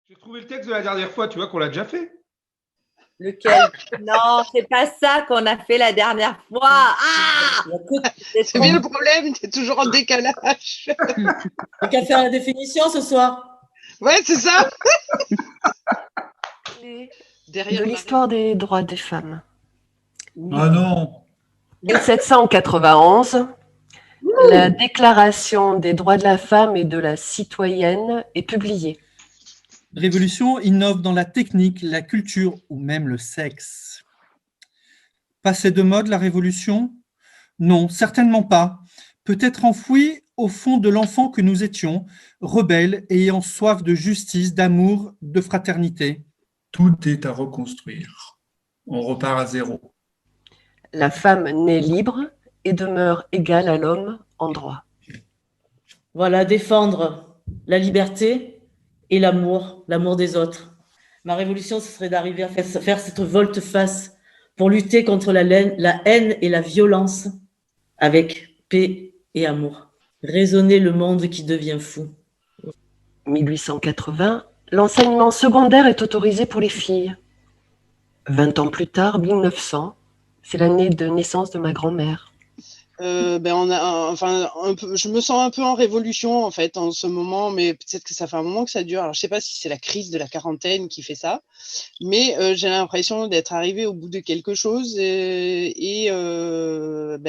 J'ai trouvé le texte de la dernière fois, tu vois qu'on l'a déjà fait. Lequel? Non, c'est pas ça qu'on a fait la dernière fois. Ah! C'est bien le problème, t'es toujours en décalage. T'as qu'à faire la définition ce soir. Ouais, c'est ça. De l'histoire des droits des femmes. Ah non. 1791, la Déclaration des droits de la femme et de la citoyenne est publiée. Révolution innove dans la technique, la culture ou même le sexe. Passé de mode la révolution? Non, certainement pas. Peut-être enfouie au fond de l'enfant que nous étions, rebelles et ayant soif de justice, d'amour, de fraternité. Tout est à reconstruire. On repart à zéro. La femme naît libre et demeure égale à l'homme en droit. Voilà, défendre la liberté et l'amour des autres. Ma révolution, ce serait d'arriver à faire cette volte-face pour lutter contre la haine et la violence avec paix et amour. Raisonner le monde qui devient fou. 1880, l'enseignement secondaire est autorisé pour les filles. 20 ans plus tard, 1900, c'est l'année de naissance de ma grand-mère. Je me sens un peu en révolution en fait en ce moment, mais peut-être que ça fait un moment que ça dure. Alors je sais pas si c'est la crise de la quarantaine qui fait ça, mais j'ai l'impression d'être arrivée au bout de quelque chose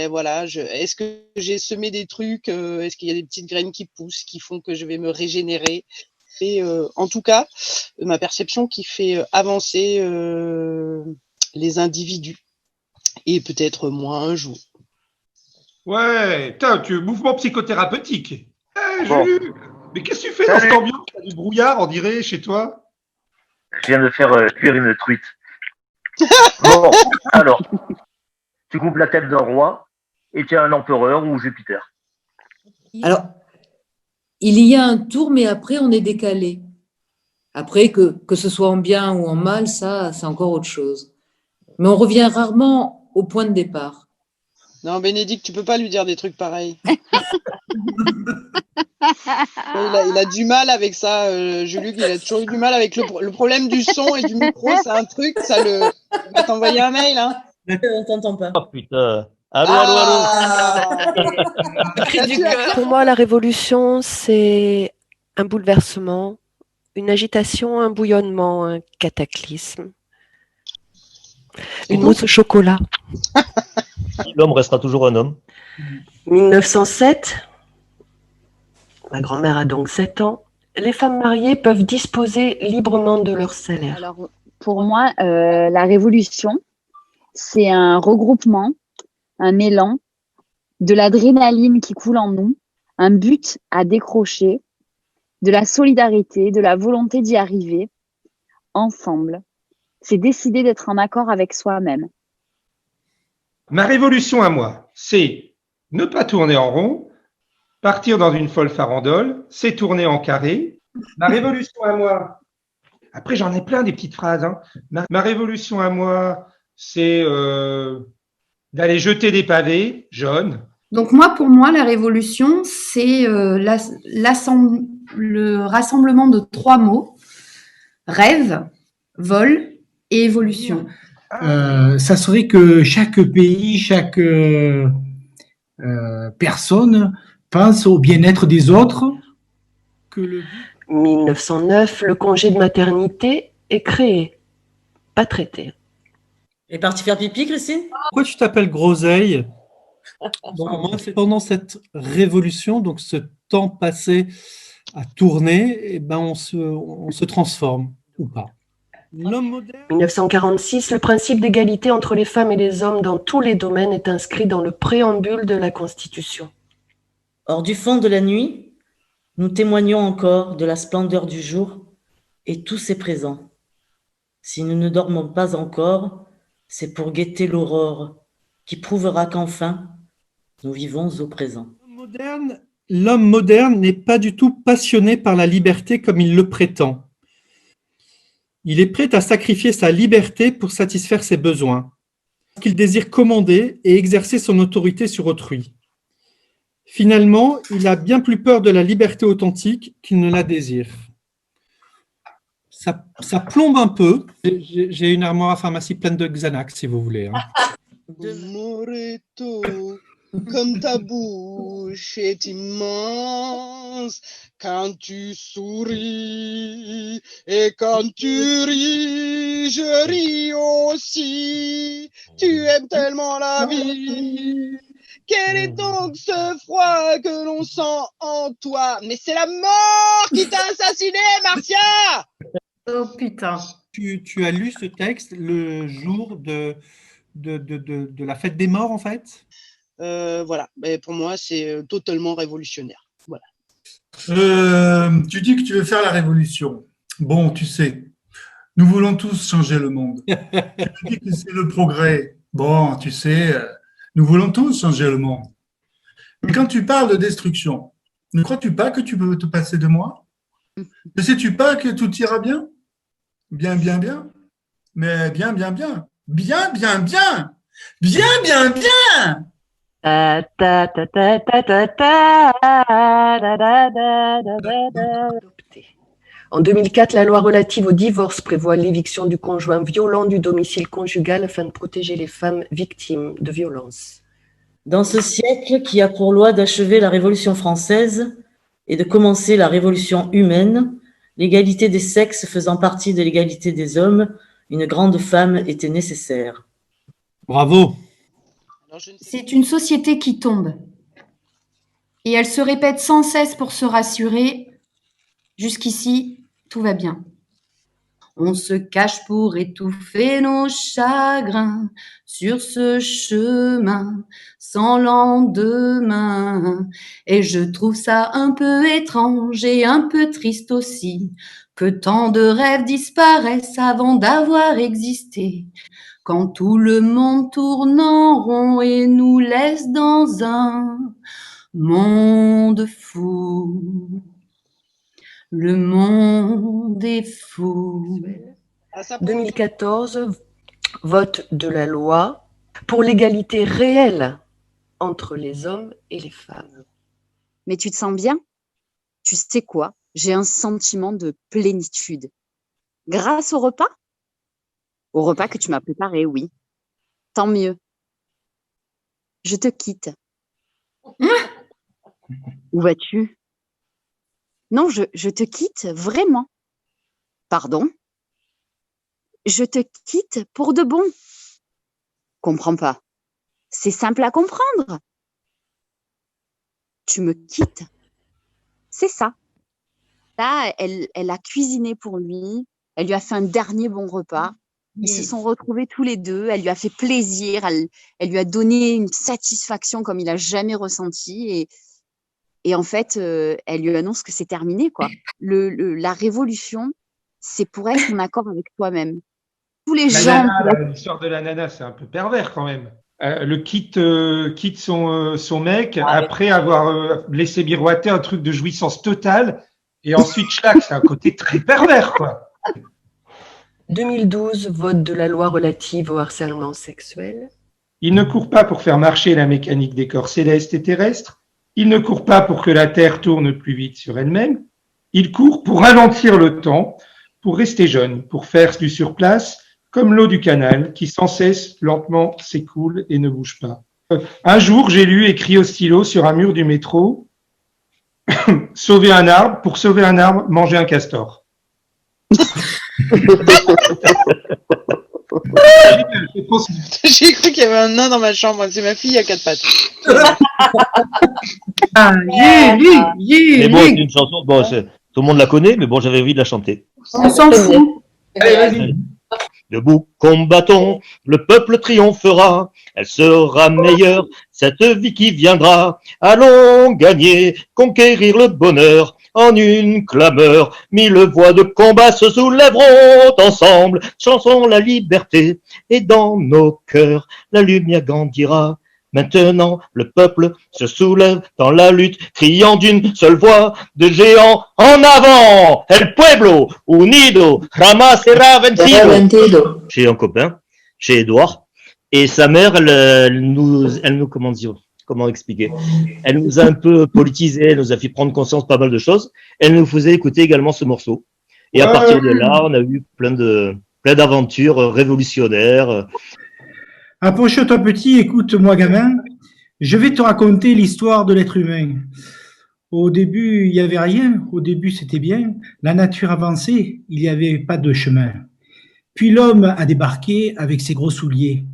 voilà. Est-ce que j'ai semé des trucs? Est-ce qu'il y a des petites graines qui poussent qui font que je vais me régénérer? Et en tout cas, ma perception qui fait avancer les individus et peut-être moi un jour. Ouais, tu mouvement psychothérapeutique. Bon. Jules, mais qu'est-ce que tu fais dans cette ambiance? Il y a du brouillard, on dirait, chez toi. Je viens de faire cuire une truite. Bon, alors, tu coupes la tête d'un roi et tu as un empereur ou Jupiter. Alors, il y a un tour, mais après, on est décalé. Après, que ce soit en bien ou en mal, ça, c'est encore autre chose. Mais on revient rarement au point de départ. Non, Bénédicte, tu peux pas lui dire des trucs pareils. Il a du mal avec ça, Jules, il a toujours eu du mal avec le problème du son et du micro, c'est un truc, il va t'envoyer un mail, hein. On t'entend pas. Oh putain. Allô. Pour moi, la révolution, c'est un bouleversement, une agitation, un bouillonnement, un cataclysme. Une mousse au chocolat. L'homme restera toujours un homme. 1907, ma grand-mère a donc 7 ans, les femmes mariées peuvent disposer librement de leur salaire. Alors, pour moi, la révolution, c'est un regroupement, un élan, de l'adrénaline qui coule en nous, un but à décrocher, de la solidarité, de la volonté d'y arriver, ensemble. C'est décider d'être en accord avec soi-même. Ma révolution à moi, c'est ne pas tourner en rond, partir dans une folle farandole, c'est tourner en carré. Ma révolution à moi, après j'en ai plein des petites phrases, hein. Ma révolution à moi, c'est d'aller jeter des pavés jaunes. Donc pour moi, la révolution, c'est le rassemblement de 3 mots, rêve, vol et évolution. Ça serait que chaque pays, chaque personne pense au bien-être des autres. 1909, le congé de maternité est créé, pas traité. Et parti faire pipi, Christine? Pourquoi tu t'appelles Groseille? Moi, c'est pendant cette révolution, donc ce temps passé à tourner, et on se transforme ou pas. 1946, le principe d'égalité entre les femmes et les hommes dans tous les domaines est inscrit dans le préambule de la Constitution. Hors du fond de la nuit, nous témoignons encore de la splendeur du jour et tous est présent. Si nous ne dormons pas encore, c'est pour guetter l'aurore qui prouvera qu'enfin, nous vivons au présent. L'homme moderne n'est pas du tout passionné par la liberté comme il le prétend. Il est prêt à sacrifier sa liberté pour satisfaire ses besoins, parce qu'il désire commander et exercer son autorité sur autrui. Finalement, il a bien plus peur de la liberté authentique qu'il ne la désire. ça plombe un peu. J'ai une armoire à pharmacie pleine de Xanax, si vous voulez. Hein. Moreto, comme ta bouche est immense, quand tu souris et quand tu ris, je ris aussi. Tu aimes tellement la vie. Quel est donc ce froid que l'on sent en toi? Mais c'est la mort qui t'a assassiné, Marcia! Oh putain. Tu as lu ce texte le jour de la fête des morts, en fait? Voilà, mais pour moi, c'est totalement révolutionnaire. Voilà. Tu dis que tu veux faire la révolution. Bon, tu sais, nous voulons tous changer le monde. Tu dis que c'est le progrès. Bon, tu sais, nous voulons tous changer le monde. Mais quand tu parles de destruction, ne crois-tu pas que tu peux te passer de moi? Ne sais-tu pas que tout ira bien? Bien, bien, bien. Mais bien, bien, bien. Bien, bien, bien. Bien, bien, bien. Ta, ta, ta, ta, ta, ta, ta, da, da, da, da, da, da. En 2004, la loi relative au divorce prévoit l'éviction du conjoint violent du domicile conjugal afin de protéger les femmes victimes de violences. Dans ce siècle qui a pour loi d'achever la Révolution française et de commencer la révolution humaine, l'égalité des sexes faisant partie de l'égalité des hommes, une grande femme était nécessaire. Bravo. C'est une société qui tombe. Et elle se répète sans cesse pour se rassurer. Jusqu'ici, tout va bien. On se cache pour étouffer nos chagrins sur ce chemin sans lendemain. Et je trouve ça un peu étrange et un peu triste aussi que tant de rêves disparaissent avant d'avoir existé. Quand tout le monde tourne en rond et nous laisse dans un monde fou. Le monde est fou. 2014, vote de la loi pour l'égalité réelle entre les hommes et les femmes. Mais tu te sens bien? Tu sais quoi? J'ai un sentiment de plénitude. Grâce au repas? Au repas que tu m'as préparé, oui. Tant mieux. Je te quitte. Où vas-tu? Non, je te quitte vraiment. Pardon? Je te quitte pour de bon. Comprends pas. C'est simple à comprendre. Tu me quittes. C'est ça. Là, elle a cuisiné pour lui. Elle lui a fait un dernier bon repas. Ils se sont retrouvés tous les deux. Elle lui a fait plaisir. Elle lui a donné une satisfaction comme il n'a jamais ressenti. Et en fait, elle lui annonce que c'est terminé, quoi. La révolution, c'est pour être en accord avec toi-même. Tous les gens. L'histoire de la nana, c'est un peu pervers quand même. Quitte son mec après avoir laissé miroiter un truc de jouissance totale. Et ensuite, schlack, c'est un côté très pervers, quoi. 2012, vote de la loi relative au harcèlement sexuel. Il ne court pas pour faire marcher la mécanique des corps célestes et terrestres. Il ne court pas pour que la Terre tourne plus vite sur elle-même. Il court pour ralentir le temps, pour rester jeune, pour faire du surplace, comme l'eau du canal qui sans cesse lentement s'écoule et ne bouge pas. Un jour, j'ai lu écrit au stylo sur un mur du métro « Sauver un arbre, pour sauver un arbre, manger un castor ». J'ai cru qu'il y avait un nain dans ma chambre. C'est ma fille à 4 pattes. Mais bon, c'est une chanson. Bon, tout le monde la connaît, mais bon, j'avais envie de la chanter. On s'en fout. Allez, vas-y. Debout, combattons, le peuple triomphera, elle sera meilleure, cette vie qui viendra. Allons gagner, conquérir le bonheur, en une clameur. 1000 voix de combat se soulèveront ensemble, chansons la liberté, et dans nos cœurs, la lumière grandira. Maintenant, le peuple se soulève dans la lutte, criant d'une seule voix de géant en avant. El pueblo unido jamás será vencido. Chez un copain, chez Edouard, et sa mère, elle nous comment expliquer? Elle nous a un peu politisé, elle nous a fait prendre conscience de pas mal de choses. Elle nous faisait écouter également ce morceau. Et à partir de là, on a eu plein d'aventures révolutionnaires. Approche-toi petit, écoute-moi gamin. Je vais te raconter l'histoire de l'être humain. Au début, il n'y avait rien. Au début, c'était bien. La nature avançait. Il n'y avait pas de chemin. Puis l'homme a débarqué avec ses gros souliers.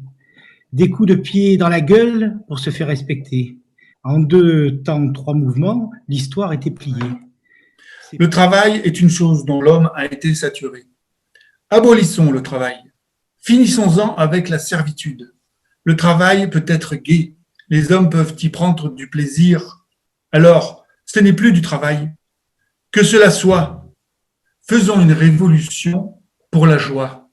Des coups de pied dans la gueule pour se faire respecter. En 2 temps, 3 mouvements, l'histoire était pliée. Le travail est une chose dont l'homme a été saturé. Abolissons le travail. Finissons-en avec la servitude. Le travail peut être gai. Les hommes peuvent y prendre du plaisir. Alors, ce n'est plus du travail. Que cela soit. Faisons une révolution pour la joie.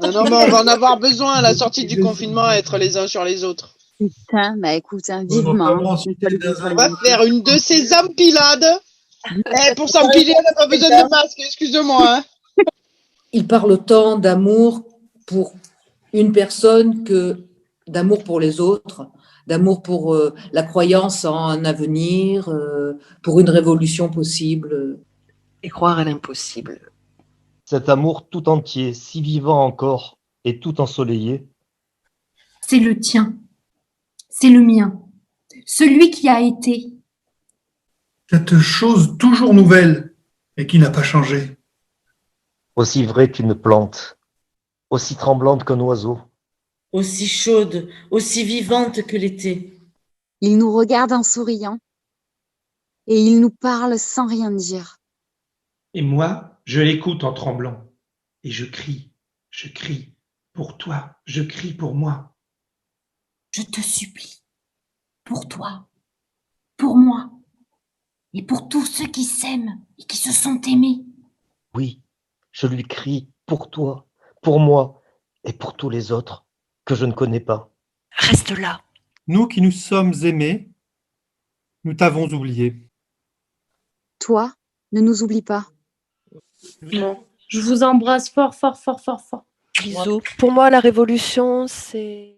Non, mais on va en avoir besoin à la sortie du confinement à être les uns sur les autres. Putain, bah écoute, hein, vivement. On va faire une de ces empilades. Pour s'empiler, on n'a pas besoin de masque, excuse-moi. Hein. Il parle autant d'amour pour une personne que d'amour pour les autres, d'amour pour la croyance en un avenir, pour une révolution possible. Et croire à l'impossible. Cet amour tout entier, si vivant encore et tout ensoleillé. C'est le tien. C'est le mien. Celui qui a été. Cette chose toujours nouvelle et qui n'a pas changé. Aussi vraie qu'une plante, aussi tremblante qu'un oiseau. Aussi chaude, aussi vivante que l'été. Il nous regarde en souriant et il nous parle sans rien dire. Et moi, je l'écoute en tremblant. Et je crie pour toi, je crie pour moi. Je te supplie, pour toi, pour moi, et pour tous ceux qui s'aiment et qui se sont aimés. Oui, je lui crie pour toi, pour moi et pour tous les autres que je ne connais pas. Reste là. Nous qui nous sommes aimés, nous t'avons oublié. Toi, ne nous oublie pas. Non. Je vous embrasse fort, fort, fort, fort, fort. Bisous. Pour moi, la révolution, c'est